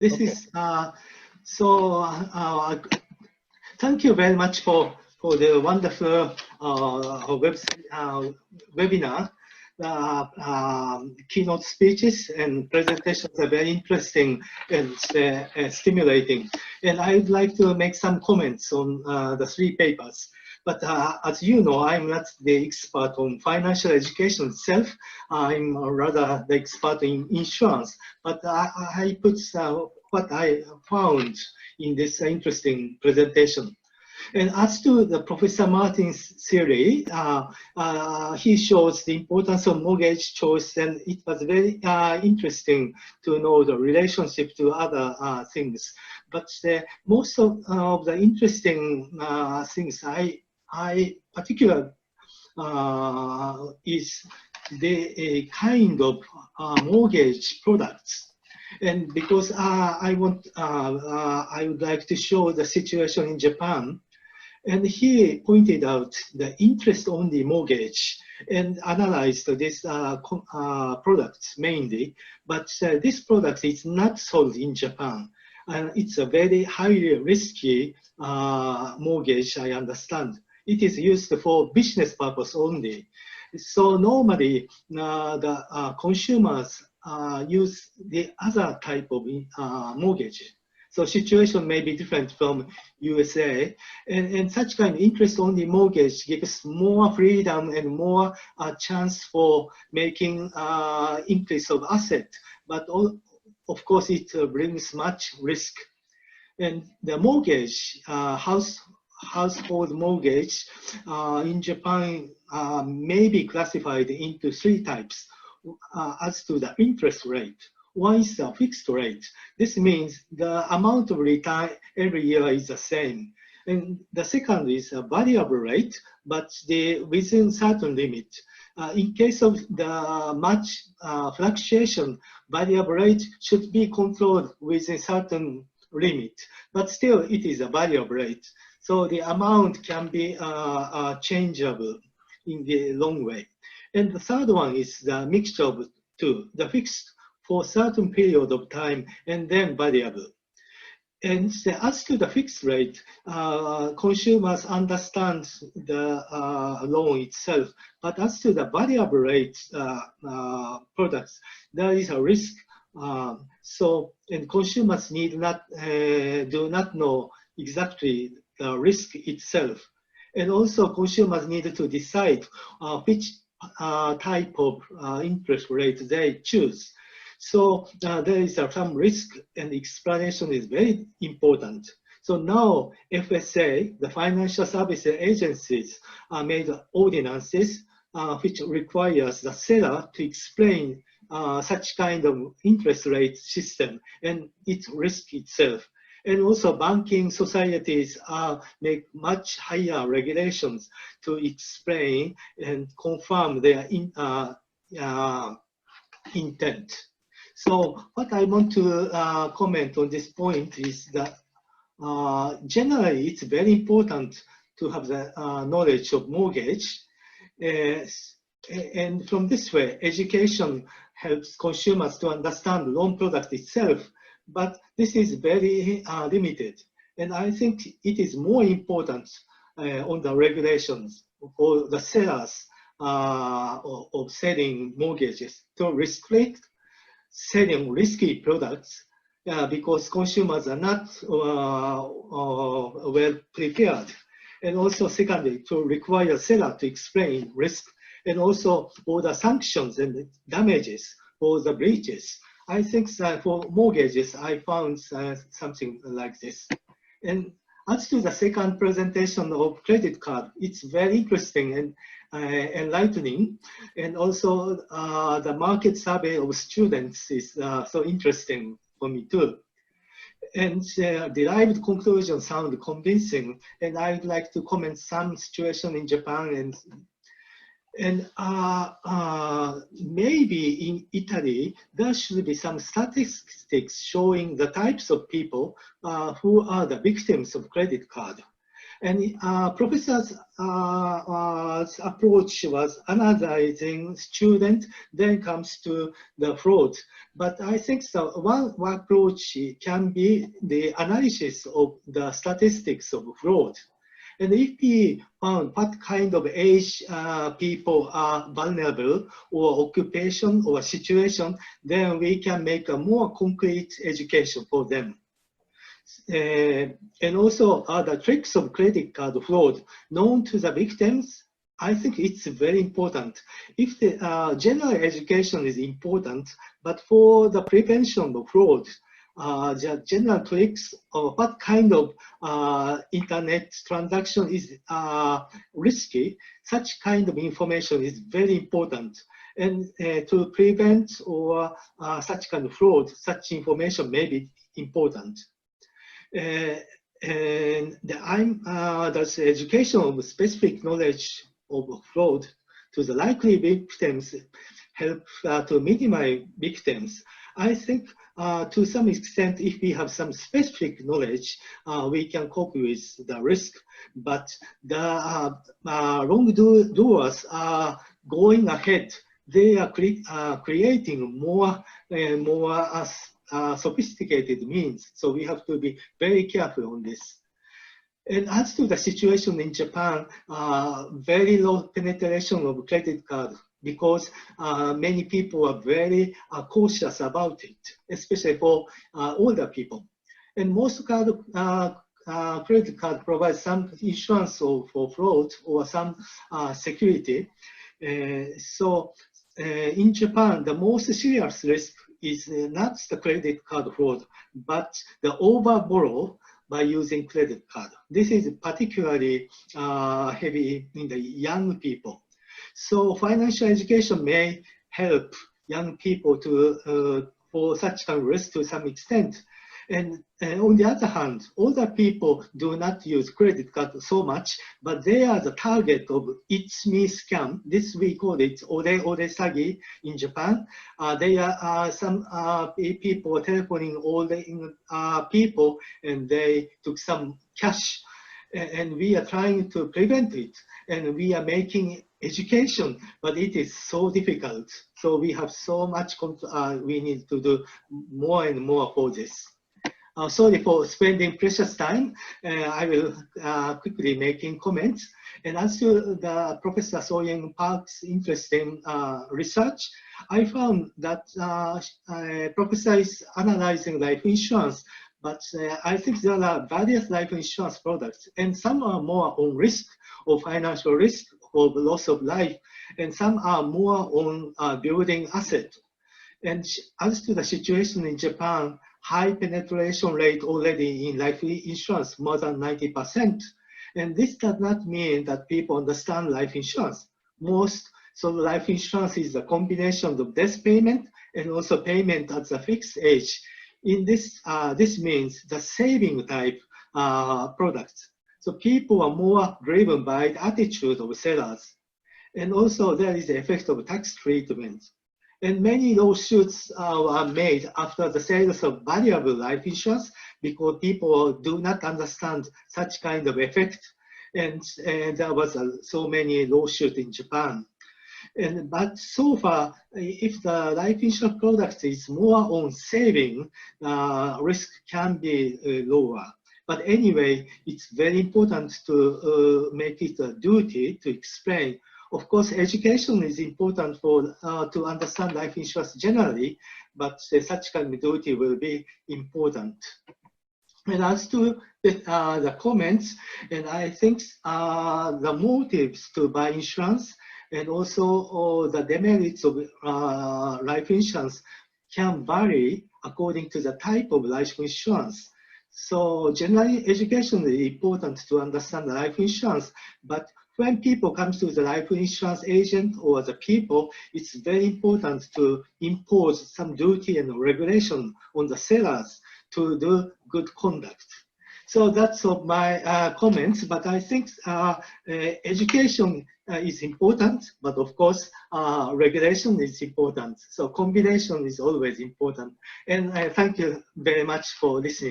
This Okay. is thank you very much for the wonderful webinar. Keynote speeches and presentations are very interesting and stimulating. And I'd like to make some comments on the three papers. But as you know, I'm not the expert on financial education itself. I'm rather the expert in insurance. But I put what I found in this interesting presentation. And as to the Professor Martin's theory, he shows the importance of mortgage choice, and it was very interesting to know the relationship to other things. But most of the interesting things I particularly is the kind of mortgage products. And because I would like to show the situation in Japan. And he pointed out the interest-only mortgage and analyzed this products mainly. But this product is not sold in Japan. And it's a very highly risky mortgage, I understand. It is used for business purpose only. So normally, the consumers use the other type of mortgage. So situation may be different from USA, and such kind of interest-only mortgage gives more freedom and more chance for making increase of asset. But of course, it brings much risk. And the mortgage, household mortgage in Japan may be classified into three types as to the interest rate. One is a fixed rate. This means the amount of return every year is the same. And the second is a variable rate, but within certain limit. In case of the much fluctuation, variable rate should be controlled within certain limit, but still it is a variable rate. So the amount can be changeable in the long way. And the third one is the mixture of two, the fixed for certain period of time and then variable. And as to the fixed rate, consumers understand the loan itself, but as to the variable rate products, there is a risk. And consumers do not know exactly the risk itself. And also consumers need to decide which type of interest rate they choose. So there is some risk, and explanation is very important. So now FSA, the financial services agencies, made ordinances which requires the seller to explain such kind of interest rate system and its risk itself. And also banking societies make much higher regulations to explain and confirm their intent. So what I want to comment on this point is that generally it's very important to have the knowledge of mortgage. And from this way, education helps consumers to understand loan product itself, but this is very limited. And I think it is more important on the regulations for the sellers of selling mortgages to restrict selling risky products because consumers are not well prepared. And also secondly, to require seller to explain risk and also for the sanctions and damages for the breaches. I think that for mortgages, I found something like this. And as to the second presentation of credit card, it's very interesting and enlightening. And also the market survey of students is so interesting for me too. And derived conclusions sound convincing. And I'd like to comment some situation in Japan and maybe in Italy, there should be some statistics showing the types of people who are the victims of credit card. And professor's approach was analyzing student, then comes to the fraud. But I think one approach can be the analysis of the statistics of fraud. And if we found what kind of age people are vulnerable, or occupation or situation, then we can make a more concrete education for them. And also the tricks of credit card fraud known to the victims, I think it's very important. If the general education is important, but for the prevention of fraud, the general tricks of what kind of internet transaction is risky, such kind of information is very important. And to prevent or such kind of fraud, such information may be important. And that's education of specific knowledge of fraud to the likely victims help to minimize victims. I think to some extent, if we have some specific knowledge, we can cope with the risk. But the wrongdoers are going ahead. They are creating more and more sophisticated means. So we have to be very careful on this. And as to the situation in Japan, very low penetration of credit card, because many people are very cautious about it, especially for older people. And most credit card provides some insurance for fraud or some security. So in Japan, the most serious risk is not the credit card fraud, but the overborrow by using credit card. This is particularly heavy in the young people. So financial education may help young people to for such kind of risk to some extent. And on the other hand, older people do not use credit card so much, but they are the target of It's Me scam. This we call it ore sagi in Japan. They are some people telephoning older people, and they took some cash. And we are trying to prevent it, and we are making education, but it is so difficult. So we have so much, we need to do more and more for this. Sorry for spending precious time. I will quickly making comments. And as to the Professor Soyang Park's interest in research, I found that Professor is analyzing life insurance, but I think there are various life insurance products, and some are more on risk or financial risk of loss of life, and some are more on building asset. And as to the situation in Japan, high penetration rate already in life insurance, more than 90%. And this does not mean that people understand life insurance. So life insurance is a combination of death payment and also payment at the fixed age. In this, this means the saving type products. So people are more driven by the attitude of sellers. And also there is the effect of tax treatment. And many lawsuits are made after the sales of variable life insurance because people do not understand such kind of effect. And there was so many lawsuits in Japan. But so far, if the life insurance product is more on saving, risk can be lower. But anyway, it's very important to make it a duty to explain. Of course, education is important for to understand life insurance generally, but such kind of duty will be important. And as to the comments, and I think the motives to buy insurance and also the demerits of life insurance can vary according to the type of life insurance. So generally, education is important to understand the life insurance, but when people come to the life insurance agent or the people, it's very important to impose some duty and regulation on the sellers to do good conduct. So that's all my comments, but I think education is important, but of course, regulation is important. So combination is always important. And thank you very much for listening.